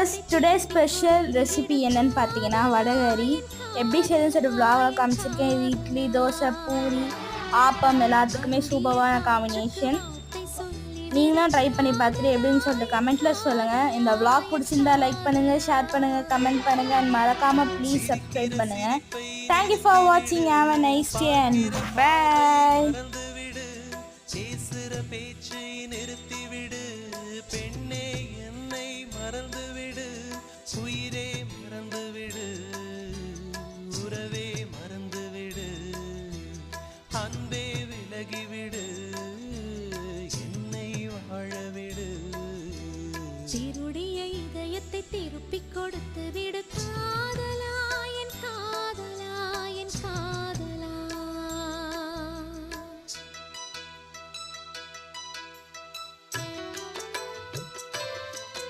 Viewers, today special recipe என்னன்னு பார்த்தீங்கன்னா வடகறி. எப்படி செய்யுதுன்னு சொல்லிட்டு vlogல காமிச்சிருக்கேன். இது இட்லி, தோசை, பூரி, ஆப்பம் எல்லாத்துக்குமே சூப்பரான காம்பினேஷன். நீங்களும் ட்ரை பண்ணி பார்த்துட்டு எப்படின்னு சொல்லிட்டு கமெண்ட்டில் சொல்லுங்கள். இந்த vlog பிடிச்சிருந்தா லைக் பண்ணுங்கள், ஷேர் பண்ணுங்கள், கமெண்ட் பண்ணுங்கள் அண்ட் மறக்காமல் ப்ளீஸ் சப்ஸ்கிரைப் பண்ணுங்கள். தேங்க்யூ ஃபார் வாட்சிங். Have a nice day and bye. பேச்சை நிறுத்திவிடு பெண்ணே, என்னை மறந்துவிடு, உயிரே மறந்துவிடு, உறவே மறந்துவிடு, அன்பே விலகிவிடு, என்னை வாழவிடு. திருடிய இதயத்தை திருப்பிக் கொடுத்து விடு.